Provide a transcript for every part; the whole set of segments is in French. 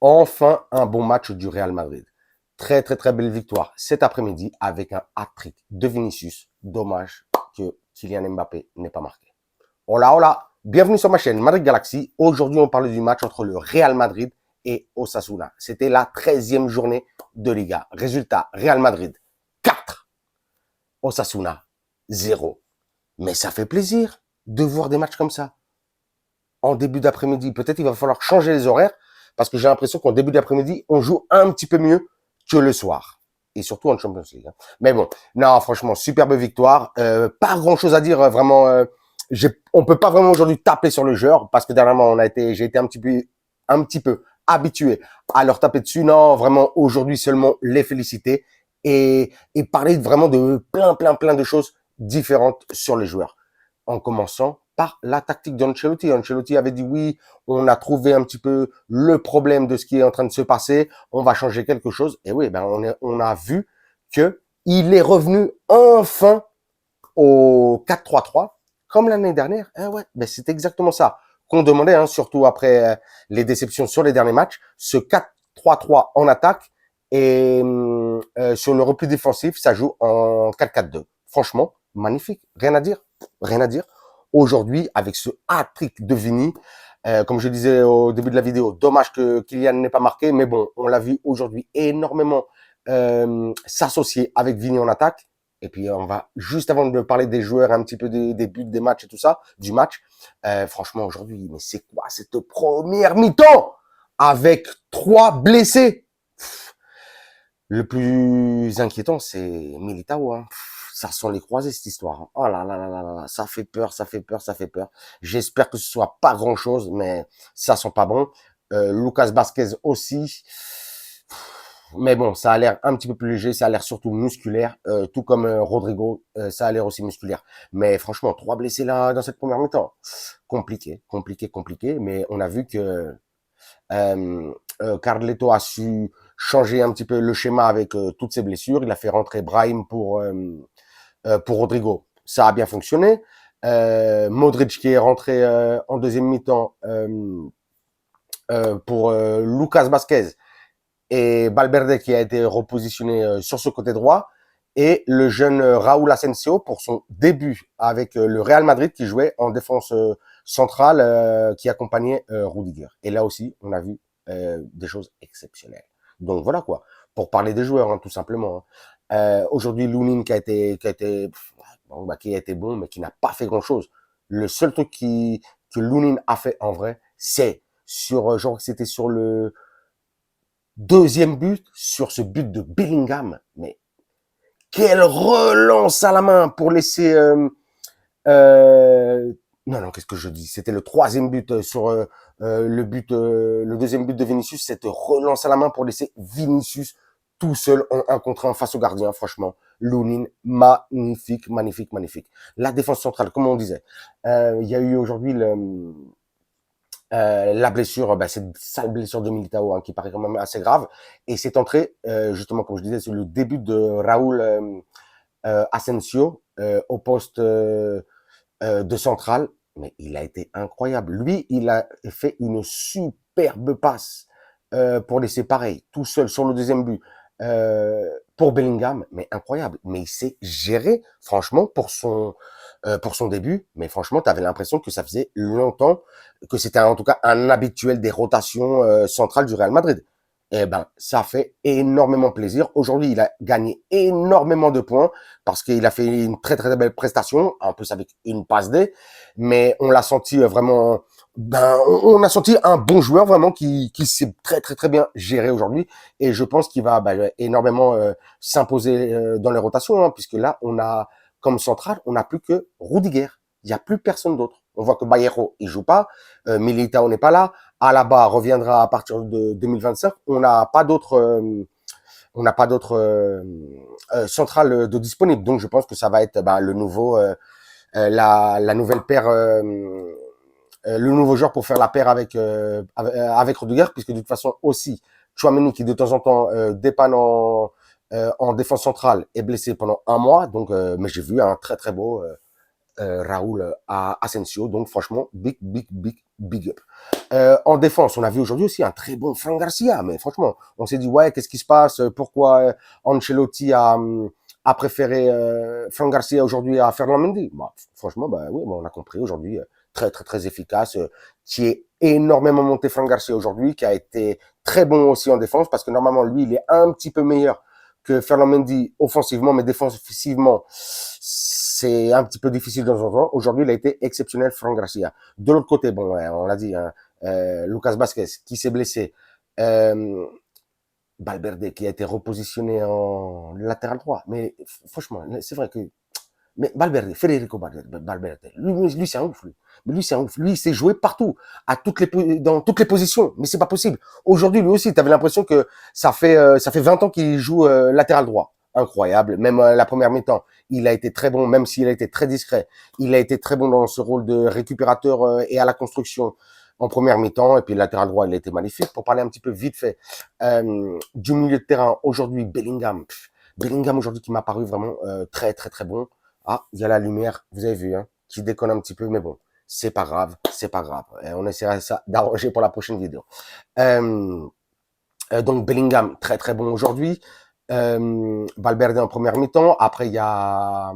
Enfin, un bon match du Real Madrid. Très, très, très belle victoire cet après-midi avec un hat-trick de Vinicius. Dommage que Kylian Mbappé n'ait pas marqué. Hola, hola. Bienvenue sur ma chaîne Madrid Galaxy. Aujourd'hui, on parle du match entre le Real Madrid et Osasuna. C'était la 13e journée de Liga. Résultat, Real Madrid 4, Osasuna 0. Mais ça fait plaisir de voir des matchs comme ça en début d'après-midi. Peut-être il va falloir changer les horaires parce que j'ai l'impression qu'en début d'après-midi, on joue un petit peu mieux que le soir. Et surtout en Champions League. Mais bon, non, franchement, superbe victoire. Pas grand-chose à dire, vraiment. On peut pas vraiment aujourd'hui taper sur le joueur parce que dernièrement, j'ai été un petit peu habitué à leur taper dessus. Non, vraiment, aujourd'hui seulement les féliciter et parler vraiment de plein de choses différentes sur les joueurs. En commençant par la tactique d'Ancelotti. Ancelotti avait dit oui, on a trouvé un petit peu le problème de ce qui est en train de se passer, on va changer quelque chose. Et oui, ben on a vu que il est revenu enfin au 4-3-3 comme l'année dernière. Eh ouais, ben c'est exactement ça qu'on demandait, hein, surtout après les déceptions sur les derniers matchs. Ce 4-3-3 en attaque et sur le repli défensif, ça joue en 4-4-2. Franchement, magnifique, rien à dire, rien à dire. Aujourd'hui, avec ce hat-trick de Vini, comme je disais au début de la vidéo, dommage que Kylian n'ait pas marqué, mais bon, on l'a vu aujourd'hui énormément s'associer avec Vini en attaque. Et puis on va juste avant de parler des joueurs, un petit peu des buts, des matchs et tout ça, du match. Franchement aujourd'hui, mais c'est quoi cette première mi-temps avec 3 blessés? Le plus inquiétant, c'est Militao. Hein. Ça sent les croisés cette histoire. Oh là là là là là, ça fait peur, ça fait peur, ça fait peur. J'espère que ce soit pas grand chose, mais ça sent pas bon. Lucas Vázquez aussi. Mais bon, ça a l'air un petit peu plus léger, ça a l'air surtout musculaire, tout comme Rodrigo, ça a l'air aussi musculaire. Mais franchement, 3 blessés là dans cette première mi-temps, compliqué. Mais on a vu que Carleto a su changer un petit peu le schéma avec toutes ses blessures. Il a fait rentrer Brahim pour Rodrigo. Ça a bien fonctionné. Modric qui est rentré en deuxième mi-temps pour Lucas Vázquez et Valverde qui a été repositionné sur ce côté droit et le jeune Raúl Asensio pour son début avec le Real Madrid qui jouait en défense centrale qui accompagnait Rudiger. Et là aussi, on a vu des choses exceptionnelles. Donc voilà quoi, pour parler des joueurs, hein, tout simplement. Hein. Aujourd'hui, Lunin qui a été bon, mais qui n'a pas fait grand-chose. Le seul truc que Lunin a fait en vrai, c'est sur, genre c'était sur le deuxième but, sur ce but de Bellingham. Mais quelle relance à la main pour laisser non, qu'est-ce que je dis? C'était le troisième but sur le deuxième but de Vinicius, cette relance à la main pour laisser Vinicius tout seul en 1 contre 1 face au gardien. Franchement, Lunin, magnifique. La défense centrale, comme on disait, il y a eu aujourd'hui la blessure, cette sale blessure de Militao hein, qui paraît quand même assez grave. Et c'est entré, justement, comme je disais, sur le début de Raúl Asensio au poste de centrale, mais il a été incroyable. Lui, il a fait une superbe passe pour laisser pareil, tout seul sur le deuxième but pour Bellingham, mais incroyable. Mais il s'est géré, franchement, pour son début. Mais franchement, tu avais l'impression que ça faisait longtemps que c'était en tout cas un habituel des rotations centrales du Real Madrid. Eh ben, ça fait énormément plaisir. Aujourd'hui, il a gagné énormément de points parce qu'il a fait une très belle prestation, en plus avec une passe D, mais on l'a senti vraiment, on a senti un bon joueur vraiment qui s'est très bien géré aujourd'hui et je pense qu'il va énormément s'imposer dans les rotations, hein, puisque là, on a comme central, on n'a plus que Rudiger. Il n'y a plus personne d'autre. On voit que Bayeiro, il joue pas. Militao n'est pas là. Alaba reviendra à partir de 2025. On n'a pas d'autres centrales de disponibles. Donc je pense que ça va être le nouveau, la nouvelle paire, le nouveau joueur pour faire la paire avec Rudiger, puisque de toute façon aussi Tchouaméni qui de temps en temps dépanne en défense centrale est blessé pendant 1 mois. Donc, mais j'ai vu un très beau Raúl Asensio. Donc franchement, big big up. En défense, on a vu aujourd'hui aussi un très bon Fran Garcia, mais franchement, on s'est dit, ouais, qu'est-ce qui se passe? Pourquoi Ancelotti a préféré Fran Garcia aujourd'hui à Ferland Mendy? Bah, franchement, bah oui, bah, on a compris aujourd'hui, très très très efficace, qui est énormément monté Fran Garcia aujourd'hui, qui a été très bon aussi en défense, parce que normalement, lui, il est un petit peu meilleur que Ferland Mendy offensivement, mais défensivement, c'est un petit peu difficile dans un temps. Aujourd'hui, il a été exceptionnel, Fran Garcia. De l'autre côté, bon, ouais, on l'a dit, hein, Lucas Vázquez qui s'est blessé, Valverde qui a été repositionné en latéral droit. Mais franchement, c'est vrai que mais Valverde, Federico Valverde, lui c'est un ouf, lui. Mais lui, c'est un ouf. Lui, il s'est joué partout, dans toutes les positions. Mais c'est pas possible. Aujourd'hui, lui aussi, tu avais l'impression que ça fait 20 ans qu'il joue latéral droit. Incroyable. Même la première mi-temps, il a été très bon, même s'il a été très discret. Il a été très bon dans ce rôle de récupérateur et à la construction en première mi-temps. Et puis, le latéral droit, il a été magnifique. Pour parler un petit peu vite fait du milieu de terrain, aujourd'hui, Bellingham. Bellingham, aujourd'hui, qui m'a paru vraiment très, très, très bon. Ah, il y a la lumière, vous avez vu, hein, qui déconne un petit peu, mais bon, c'est pas grave, c'est pas grave. On essaiera ça d'arranger pour la prochaine vidéo. Donc Bellingham, très très bon aujourd'hui. Valverde en première mi-temps. Après, il y a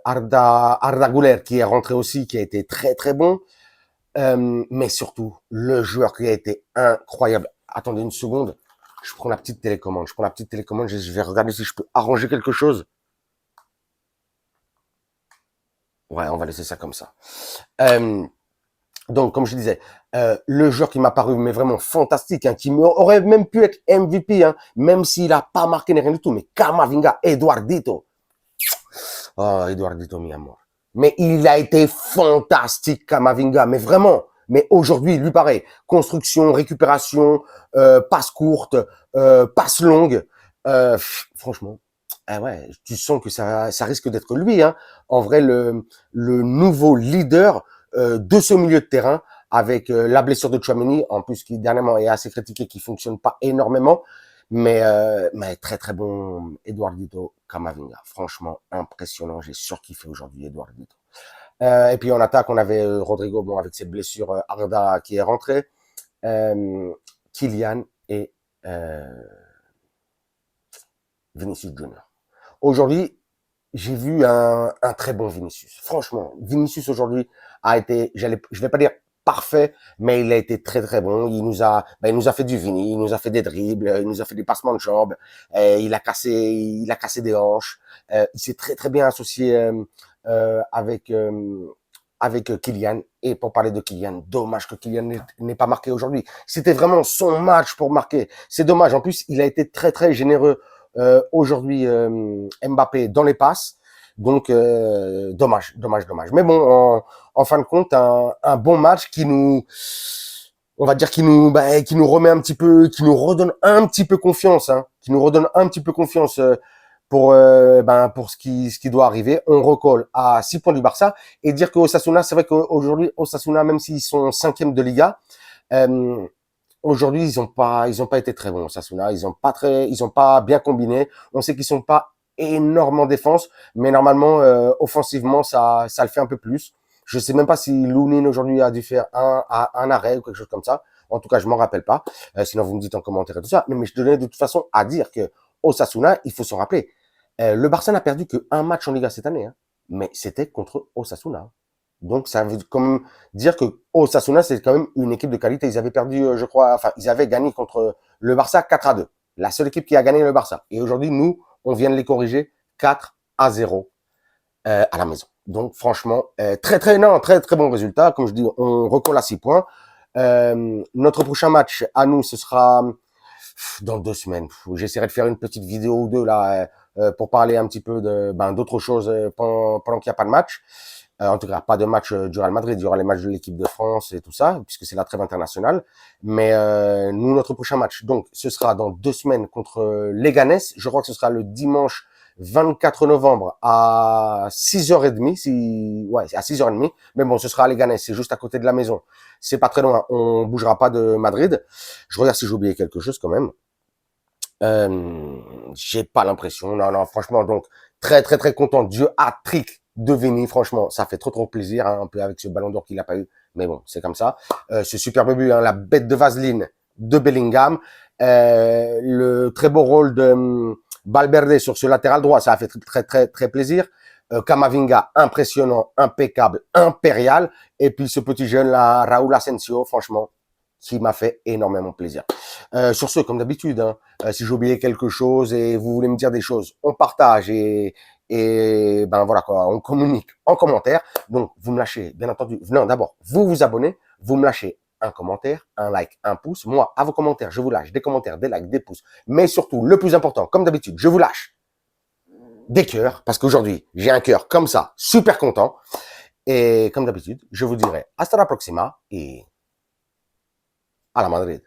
Arda Güler qui est rentré aussi, qui a été très très bon. Mais surtout, le joueur qui a été incroyable. Attendez une seconde, je prends la petite télécommande. Je vais regarder si je peux arranger quelque chose. Ouais, on va laisser ça comme ça. Donc, comme je disais, le joueur qui m'a paru mais vraiment fantastique, hein, qui aurait même pu être MVP, hein, même s'il a pas marqué ni rien du tout, mais Camavinga, Eduardito. Oh, Eduardito, mi amor. Mais il a été fantastique, Camavinga, mais vraiment. Mais aujourd'hui, lui pareil, construction, récupération, passe courte, passe longue. Franchement, ah ouais, tu sens que ça risque d'être lui, hein. En vrai, le nouveau leader de ce milieu de terrain, avec la blessure de Tchouaméni, en plus qui dernièrement est assez critiqué, qui fonctionne pas énormément, mais très très bon Eduardito Camavinga. Franchement, impressionnant. J'ai surkiffé aujourd'hui Eduardito. Et puis en attaque, on avait Rodrigo, bon, avec cette blessure, Arda qui est rentré, Kylian et Vinicius Junior. Aujourd'hui, j'ai vu un très bon Vinicius. Franchement, Vinicius aujourd'hui a été, je vais pas dire parfait, mais il a été très très bon. Il nous a fait du Vini, il nous a fait des dribbles, il nous a fait des passements de jambes, il a cassé des hanches. Il s'est très très bien associé avec Kylian. Et pour parler de Kylian, dommage que Kylian n'ait pas marqué aujourd'hui. C'était vraiment son match pour marquer. C'est dommage. En plus, il a été très très généreux aujourd'hui Mbappé dans les passes. Donc dommage. Mais bon, en fin de compte, un bon match qui nous, on va dire, qui nous remet un petit peu, qui nous redonne un petit peu confiance, hein, qui nous redonne un petit peu confiance pour ce qui doit arriver. On recolle à 6 points du Barça et dire que Osasuna, c'est vrai qu'aujourd'hui Osasuna, même s'ils sont 5e de Liga, aujourd'hui, ils ont pas été très bons, Osasuna. Ils ont pas bien combiné. On sait qu'ils sont pas énormes en défense, mais normalement, offensivement, ça le fait un peu plus. Je sais même pas si Lunin aujourd'hui a dû faire un arrêt ou quelque chose comme ça. En tout cas, je m'en rappelle pas. Sinon, vous me dites en commentaire et tout ça. Mais je tenais de toute façon à dire que Osasuna, il faut s'en rappeler. Le Barça n'a perdu qu'un match en Liga cette année, hein, mais c'était contre Osasuna. Donc, ça veut quand même dire que Osasuna, c'est quand même une équipe de qualité. Ils avaient perdu, je crois, enfin, ils avaient gagné contre le Barça 4-2. La seule équipe qui a gagné le Barça. Et aujourd'hui, nous, on vient de les corriger 4-0 à la maison. Donc, franchement, très très bon résultat. Comme je dis, on recolle à 6 points. Notre prochain match à nous, ce sera dans 2 semaines. J'essaierai de faire une petite vidéo ou deux là pour parler un petit peu d'autres choses pendant qu'il n'y a pas de match. En tout cas, pas de match du Real Madrid, il y aura les matchs de l'équipe de France et tout ça, puisque c'est la trêve internationale. Mais nous, notre prochain match, donc, ce sera dans 2 semaines contre Leganés. Je crois que ce sera le dimanche 24 novembre à 6h30, à 6h30. Mais bon, ce sera à Leganés, c'est juste à côté de la maison. C'est pas très loin, on bougera pas de Madrid. Je regarde si j'ai oublié quelque chose quand même. J'ai pas l'impression. Non, franchement, donc, très content. Dieu hat-trick de Vini. Franchement, ça fait trop plaisir, hein, un peu avec ce ballon d'or qu'il n'a pas eu. Mais bon, c'est comme ça. Ce superbe but, hein, la bête de vaseline de Bellingham. Le très beau rôle de Valverde sur ce latéral droit, ça a fait très plaisir. Camavinga, impressionnant, impeccable, impérial. Et puis ce petit jeune là, Raúl Asensio, franchement, qui m'a fait énormément plaisir. Sur ce, comme d'habitude, hein, si j'ai oublié quelque chose et vous voulez me dire des choses, on partage et ben voilà quoi, on communique en commentaire. Donc vous me lâchez, bien entendu. Non, d'abord, vous vous abonnez, vous me lâchez un commentaire, un like, un pouce. Moi, à vos commentaires, je vous lâche des commentaires, des likes, des pouces. Mais surtout, le plus important, comme d'habitude, je vous lâche des cœurs, parce qu'aujourd'hui, j'ai un cœur comme ça, super content. Et comme d'habitude, je vous dirai hasta la próxima et à la Madrid.